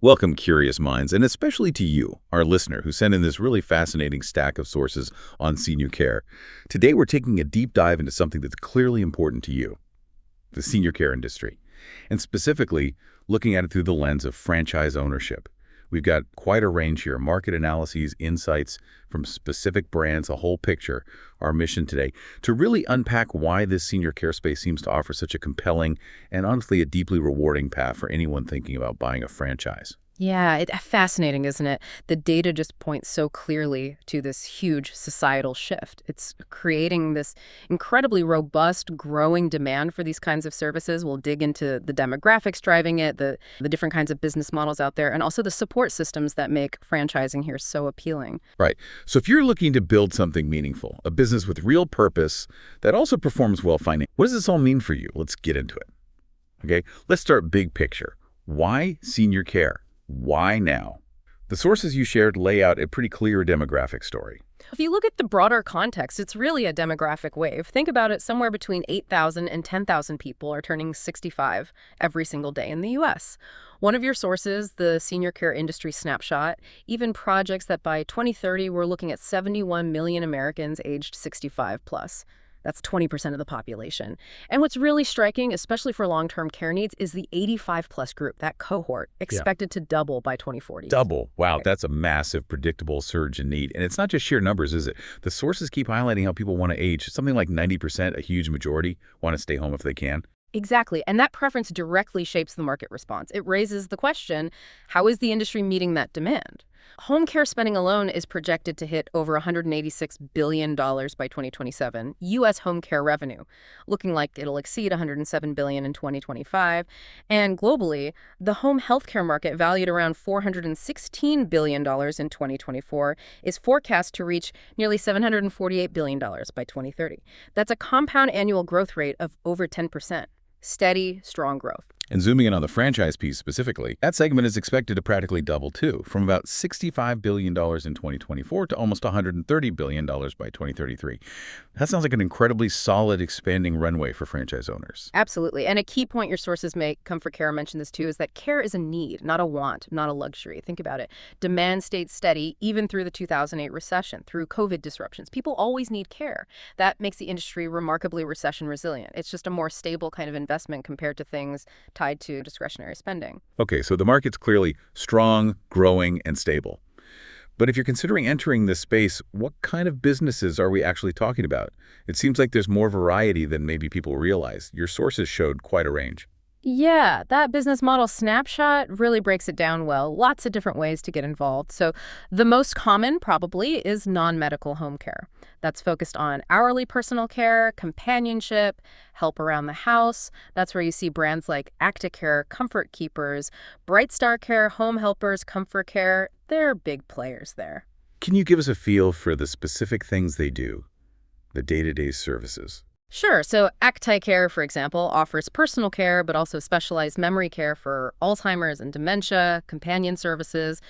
Welcome, curious minds, and especially to you, our listener, who sent in this really fascinating stack of sources on senior care. Today, we're taking a deep dive into something that's clearly important to you, the senior care industry, and specifically looking at it through the lens of franchise ownership. We've got quite a range here, market analyses, insights from specific brands, a whole picture, our mission today, to really unpack why this senior care space seems to offer such a compelling and honestly a deeply rewarding path for anyone thinking about buying a franchise. Yeah, fascinating, isn't it? The data just points so clearly to this huge societal shift. It's creating this incredibly robust, growing demand for these kinds of services. We'll dig into the demographics driving it, the different kinds of business models out there, and also the support systems that make franchising here so appealing. Right. So if you're looking to build something meaningful, a business with real purpose that also performs well financially, what does this all mean for you? Let's get into it. Okay, let's start big picture. Why senior care? Why now? The sources you shared lay out a pretty clear demographic story. If you look at the broader context, it's really a demographic wave. Think about it, somewhere between 8,000 and 10,000 people are turning 65 every single day in the U.S. One of your sources, the Senior Care Industry Snapshot, even projects that by 2030 we're looking at 71 million Americans aged 65 plus. That's 20% of the population. And what's really striking, especially for long-term care needs, is the 85-plus group, that cohort, expected to double by 2040. Double. Wow, that's a massive, predictable surge in need. And it's not just sheer numbers, is it? The sources keep highlighting how people want to age. Something like 90%, a huge majority, want to stay home if they can. Exactly. And that preference directly shapes the market response. It raises the question, how is the industry meeting that demand? Home care spending alone is projected to hit over $186 billion by 2027, U.S. home care revenue, looking like it'll exceed $107 billion in 2025. And globally, the home health care market, valued around $416 billion in 2024, is forecast to reach nearly $748 billion by 2030. That's a compound annual growth rate of over 10%. Steady, strong growth. And zooming in on the franchise piece specifically, that segment is expected to practically double too, from about $65 billion in 2024 to almost $130 billion by 2033. That sounds like an incredibly solid, expanding runway for franchise owners. Absolutely. And a key point your sources make, Comfort Care mentioned this too, is that care is a need, not a want, not a luxury. Think about it. Demand stayed steady even through the 2008 recession, through COVID disruptions. People always need care. That makes the industry remarkably recession-resilient. It's just a more stable kind of investment compared to things tied to discretionary spending. Okay, so the market's clearly strong, growing, and stable. But if you're considering entering this space, what kind of businesses are we actually talking about? It seems like there's more variety than maybe people realize. Your sources showed quite a range. Yeah, that business model snapshot really breaks it down well. Lots of different ways to get involved. So the most common probably is non-medical home care. That's focused on hourly personal care, companionship, help around the house. That's where you see brands like ActiCare, Comfort Keepers, Bright Star Care, Home Helpers, Comfort Care. They're big players there. Can you give us a feel for the specific things they do, the day-to-day services? Sure. So ActiCare, for example, offers personal care, but also specialized memory care for Alzheimer's and dementia, companion services,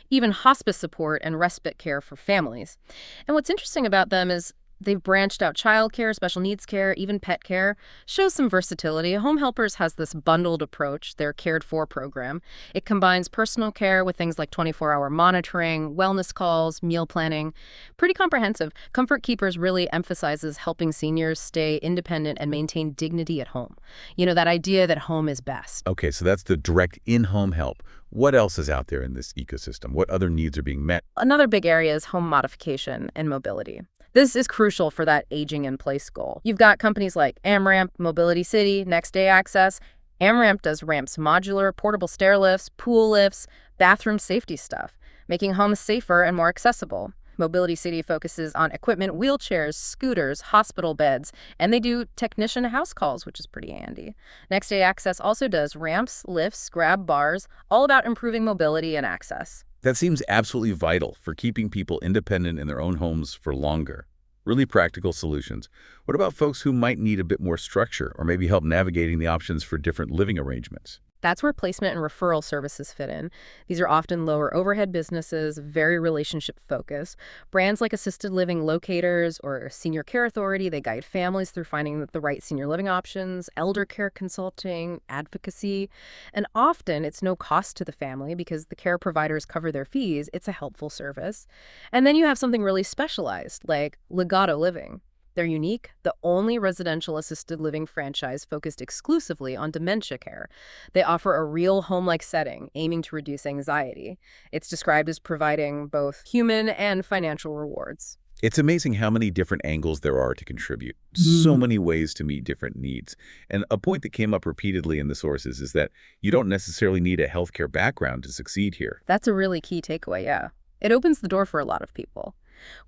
even hospice support and respite care for families. And what's interesting about them is they've branched out childcare, special needs care, even pet care, shows some versatility. Home Helpers has this bundled approach, their Cared For program. It combines personal care with things like 24-hour monitoring, wellness calls, meal planning. Pretty comprehensive. Comfort Keepers really emphasizes helping seniors stay independent and maintain dignity at home. You know, that idea that home is best. Okay, so that's the direct in-home help. What else is out there in this ecosystem? What other needs are being met? Another big area is home modification and mobility. This is crucial for that aging in place goal. You've got companies like AmRamp, Mobility City, Next Day Access. AmRamp does ramps, modular, portable stair lifts, pool lifts, bathroom safety stuff, making homes safer and more accessible. Mobility City focuses on equipment, wheelchairs, scooters, hospital beds, and they do technician house calls, which is pretty handy. Next Day Access also does ramps, lifts, grab bars, all about improving mobility and access. That seems absolutely vital for keeping people independent in their own homes for longer. Really practical solutions. What about folks who might need a bit more structure or maybe help navigating the options for different living arrangements? That's where placement and referral services fit in. These are often lower overhead businesses, very relationship focused. Brands like assisted living locators or senior care authority, they guide families through finding the right senior living options, elder care consulting, advocacy. And often it's no cost to the family because the care providers cover their fees. It's a helpful service. And then you have something really specialized like Legato Living. They're unique, the only residential assisted living franchise focused exclusively on dementia care. They offer a real home-like setting, aiming to reduce anxiety. It's described as providing both human and financial rewards. It's amazing how many different angles there are to contribute, so many ways to meet different needs. And a point that came up repeatedly in the sources is that you don't necessarily need a healthcare background to succeed here. That's a really key takeaway, yeah. It opens the door for a lot of people.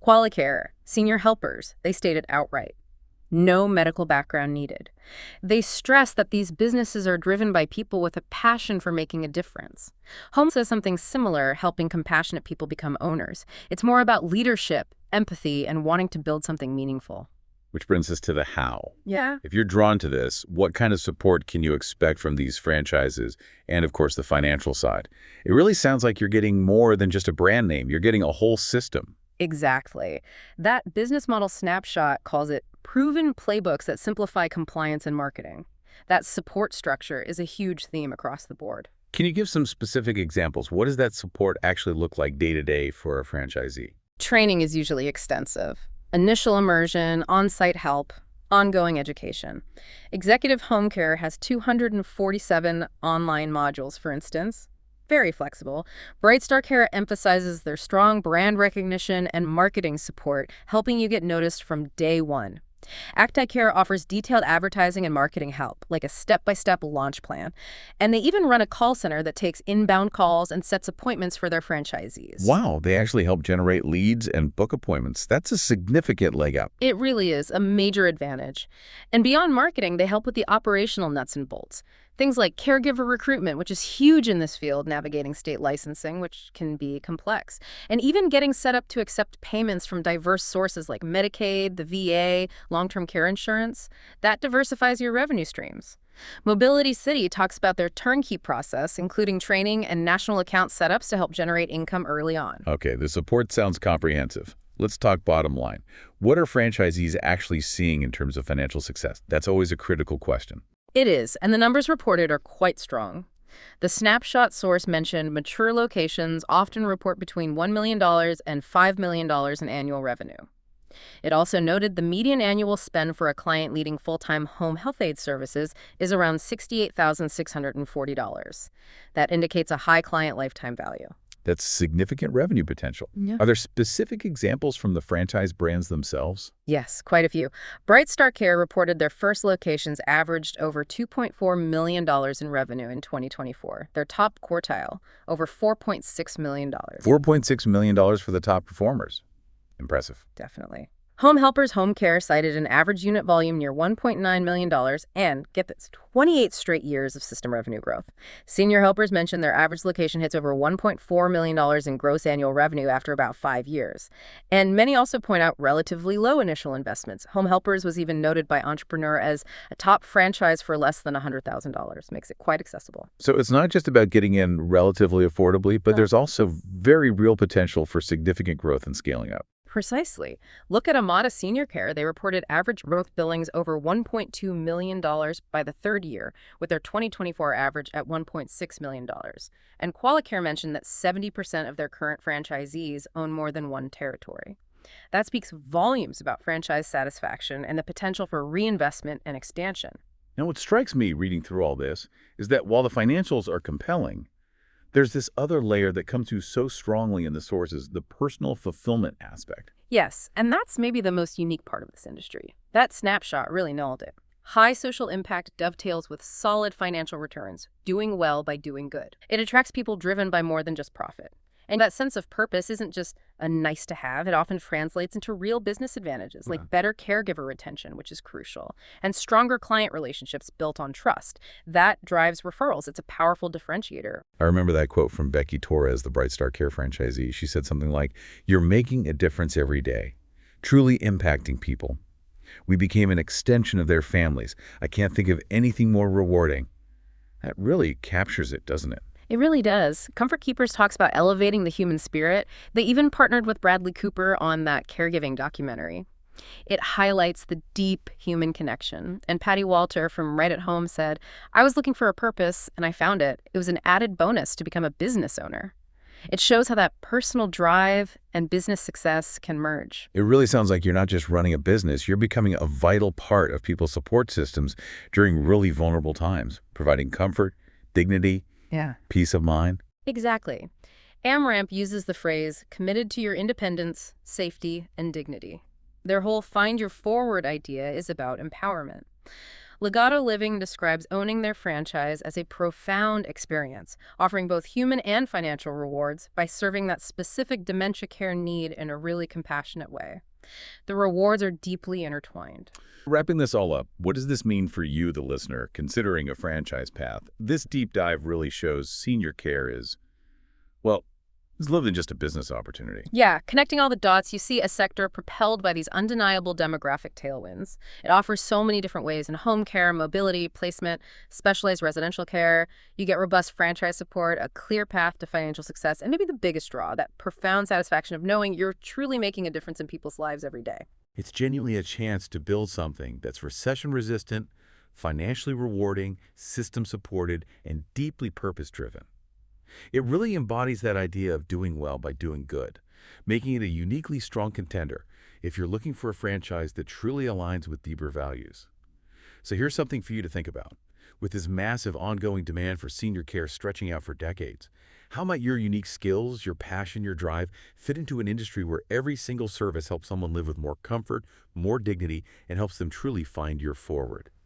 Qualicare, senior helpers, they stated outright, no medical background needed. They stress that these businesses are driven by people with a passion for making a difference. Home says something similar, helping compassionate people become owners. It's more about leadership, empathy, and wanting to build something meaningful. Which brings us to the how. Yeah. If you're drawn to this, what kind of support can you expect from these franchises and, of course, the financial side? It really sounds like you're getting more than just a brand name. You're getting a whole system. Exactly. That business model snapshot calls it proven playbooks that simplify compliance and marketing. That support structure is a huge theme across the board. Can you give some specific examples? What does that support actually look like day to day for a franchisee? Training is usually extensive. Initial immersion, on-site help, ongoing education. Executive Home Care has 247 online modules, for instance. Very flexible. Brightstar Care emphasizes their strong brand recognition and marketing support, helping you get noticed from day one. ActiCare offers detailed advertising and marketing help, like a step-by-step launch plan. And they even run a call center that takes inbound calls and sets appointments for their franchisees. Wow, they actually help generate leads and book appointments. That's a significant leg up. It really is a major advantage. And beyond marketing, they help with the operational nuts and bolts. Things like caregiver recruitment, which is huge in this field, navigating state licensing, which can be complex, and even getting set up to accept payments from diverse sources like Medicaid, the VA, long-term care insurance. That diversifies your revenue streams. Mobility City talks about their turnkey process, including training and national account setups to help generate income early on. Okay, the support sounds comprehensive. Let's talk bottom line. What are franchisees actually seeing in terms of financial success? That's always a critical question. It is, and the numbers reported are quite strong. The snapshot source mentioned mature locations often report between $1 million and $5 million in annual revenue. It also noted the median annual spend for a client leading full-time home health aid services is around $68,640. That indicates a high client lifetime value. That's significant revenue potential. Yeah. Are there specific examples from the franchise brands themselves? Yes, quite a few. Brightstar Care reported their first locations averaged over $2.4 million in revenue in 2024. Their top quartile, over $4.6 million. $4.6 million for the top performers. Impressive. Definitely. Home Helpers Home Care cited an average unit volume near $1.9 million and, get this, 28 straight years of system revenue growth. Senior Helpers mentioned their average location hits over $1.4 million in gross annual revenue after about 5 years. And many also point out relatively low initial investments. Home Helpers was even noted by Entrepreneur as a top franchise for less than $100,000. Makes it quite accessible. So it's not just about getting in relatively affordably, but there's also very real potential for significant growth and scaling up. Precisely. Look at Amada Senior Care. They reported average growth billings over $1.2 million by the third year, with their 2024 average at $1.6 million. And Qualicare mentioned that 70% of their current franchisees own more than one territory. That speaks volumes about franchise satisfaction and the potential for reinvestment and expansion. Now, what strikes me reading through all this is that while the financials are compelling, there's this other layer that comes through so strongly in the sources, the personal fulfillment aspect. Yes, and that's maybe the most unique part of this industry. That snapshot really nailed it. High social impact dovetails with solid financial returns, doing well by doing good. It attracts people driven by more than just profit. And that sense of purpose isn't just a nice to have. It often translates into real business advantages, like better caregiver retention, which is crucial, and stronger client relationships built on trust. That drives referrals. It's a powerful differentiator. I remember that quote from Becky Torres, the Brightstar Care franchisee. She said something like, "You're making a difference every day, truly impacting people. We became an extension of their families. I can't think of anything more rewarding." That really captures it, doesn't it? It really does. Comfort Keepers talks about elevating the human spirit. They even partnered with Bradley Cooper on that caregiving documentary. It highlights the deep human connection. And Patty Walter from Right at Home said, I was looking for a purpose and I found it. It was an added bonus to become a business owner. It shows how that personal drive and business success can merge. It really sounds like you're not just running a business, you're becoming a vital part of people's support systems during really vulnerable times, providing comfort, dignity, Yeah. peace of mind. Exactly. AmRamp uses the phrase committed to your independence, safety, and dignity. Their whole find your forward idea is about empowerment. Legato Living describes owning their franchise as a profound experience, offering both human and financial rewards by serving that specific dementia care need in a really compassionate way. The rewards are deeply intertwined. Wrapping this all up, what does this mean for you, the listener, considering a franchise path? This deep dive really shows senior care is, well, it's lived than just a business opportunity. Yeah, connecting all the dots, you see a sector propelled by these undeniable demographic tailwinds. It offers so many different ways in home care, mobility, placement, specialized residential care. You get robust franchise support, a clear path to financial success, and maybe the biggest draw, that profound satisfaction of knowing you're truly making a difference in people's lives every day. It's genuinely a chance to build something that's recession-resistant, financially rewarding, system-supported, and deeply purpose-driven. It really embodies that idea of doing well by doing good, making it a uniquely strong contender if you're looking for a franchise that truly aligns with deeper values. So here's something for you to think about. With this massive ongoing demand for senior care stretching out for decades, how might your unique skills, your passion, your drive fit into an industry where every single service helps someone live with more comfort, more dignity, and helps them truly find your forward?